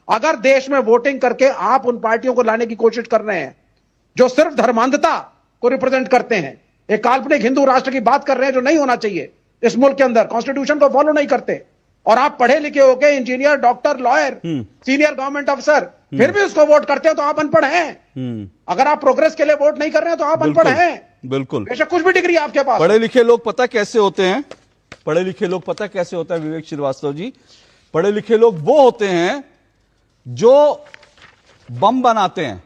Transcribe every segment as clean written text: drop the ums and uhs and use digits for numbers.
अगर देश में वोटिंग करके आप उन पार्टियों को लाने की कोशिश कर रहे हैं जो सिर्फ धर्मांधता को रिप्रेजेंट करते हैं, एक काल्पनिक हिंदू राष्ट्र की बात कर रहे हैं जो नहीं होना चाहिए इस मुल्क के अंदर, कॉन्स्टिट्यूशन को फॉलो नहीं करते, और आप पढ़े लिखे होके engineer, doctor, lawyer, senior government अफसर, फिर भी उसको वोट करते हैं, तो आप अनपढ़ हैं। अगर आप प्रोग्रेस के लिए वोट नहीं कर रहे हैं तो आप अनपढ़ हैं। बिल्कुल, बेशक कुछ भी डिग्री आपके पास। पढ़े लिखे लोग पता कैसे होते हैं? पढ़े लिखे लोग पता कैसे होता है विवेक श्रीवास्तव जी? पढ़े लिखे लोग वो होते हैं जो बम बनाते हैं,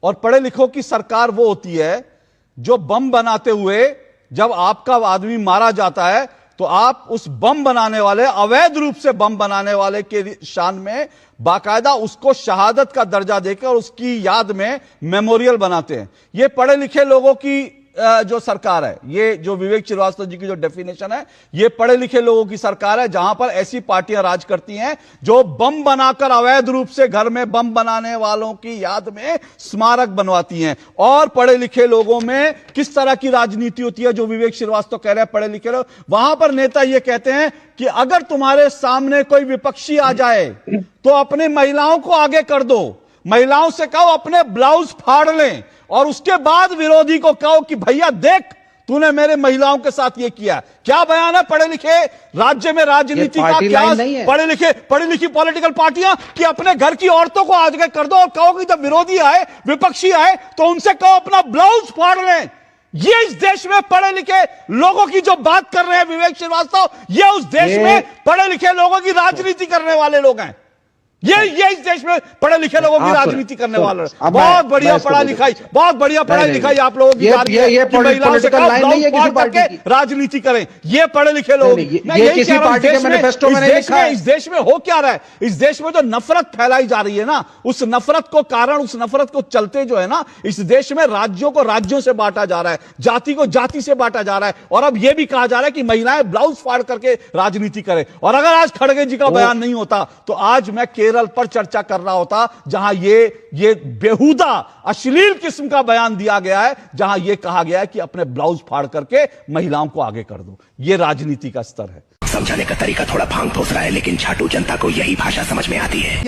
और पढ़े लिखों की सरकार वो होती है जो बम बनाते हुए जब आपका आदमी मारा जाता है तो आप उस बम बनाने वाले, अवैध रूप से बम बनाने वाले के शान में बाकायदा उसको शहादत का दर्जा देकर उसकी याद में मेमोरियल बनाते हैं। ये पढ़े लिखे लोगों की जो सरकार है, ये जो विवेक श्रीवास्तव जी की जो डेफिनेशन है, ये पढ़े लिखे लोगों की सरकार है, जहां पर ऐसी पार्टियां राज करती हैं जो बम बनाकर अवैध रूप से घर में बम बनाने वालों की याद में स्मारक बनवाती हैं। और पढ़े लिखे लोगों में किस तरह की राजनीति होती है, जो विवेक श्रीवास्तव कह रहे हैं पढ़े लिखे लोग, वहां पर नेता ये कहते हैं कि अगर तुम्हारे सामने कोई विपक्षी आ जाए तो अपनी महिलाओं को आगे कर दो, महिलाओं से कहो अपने ब्लाउज फाड़ लें, और उसके बाद विरोधी को कहो कि भैया देख तूने मेरे महिलाओं के साथ ये किया। क्या बयान है पढ़े लिखे राज्य में राजनीति का? क्या पढ़े लिखी पॉलिटिकल पार्टियां कि अपने घर की औरतों को आगे कर दो और कहो कि जब विरोधी आए, विपक्षी आए, तो उनसे कहो अपना ब्लाउज फाड़ लें। ये इस देश में पढ़े लिखे लोगों की जो बात कर रहे हैं विवेक श्रीवास्तव, ये उस देश में पढ़े लिखे लोगों की राजनीति करने वाले लोग हैं। ये इस देश में पढ़े लिखे लोगों की राजनीति करने वाले। बहुत बढ़िया पढ़ा लिखाई, बहुत बढ़िया पढ़ाई लिखाई आप लोगों की महिलाओं से राजनीति करें, ये पढ़े लिखे लोग। इस देश में हो क्या रहा है? इस देश में जो नफरत फैलाई जा रही है ना, उस नफरत को कारण, उस नफरत को चलते जो है ना, इस देश में राज्यों को राज्यों से बांटा जा रहा है, जाति को जाति से बांटा जा रहा है, और अब यह भी कहा जा रहा है कि महिलाएं ब्लाउज फाड़ करके राजनीति करें। और अगर आज खड़गे जी का बयान नहीं होता तो आज मैं केरल पर चर्चा कर रहा होता, जहां ये बेहुदा अश्लील किस्म का बयान दिया गया है, जहां यह कहा गया है कि अपने ब्लाउज फाड़ करके महिलाओं को आगे कर दो। यह राजनीति का स्तर है। समझाने का तरीका थोड़ा भांग फूस रहा है, लेकिन झाटू जनता को यही भाषा समझ में आती है।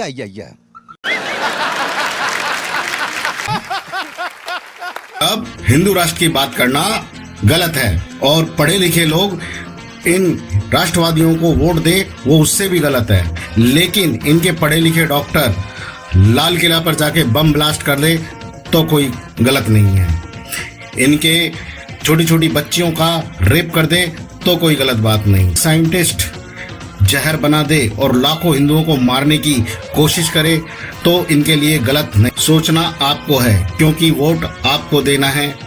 अब हिंदू राष्ट्र की बात करना गलत है, और पढ़े लिखे लोग इन राष्ट्रवादियों को वोट दे वो उससे भी गलत है, लेकिन इनके पढ़े लिखे डॉक्टर लाल किला पर जाके बम ब्लास्ट कर दे तो कोई गलत नहीं है, इनके छोटी छोटी बच्चियों का रेप कर दे तो कोई गलत बात नहीं, साइंटिस्ट जहर बना दे और लाखों हिंदुओं को मारने की कोशिश करे तो इनके लिए गलत नहीं। सोचना आपको है, क्योंकि वोट आपको देना है।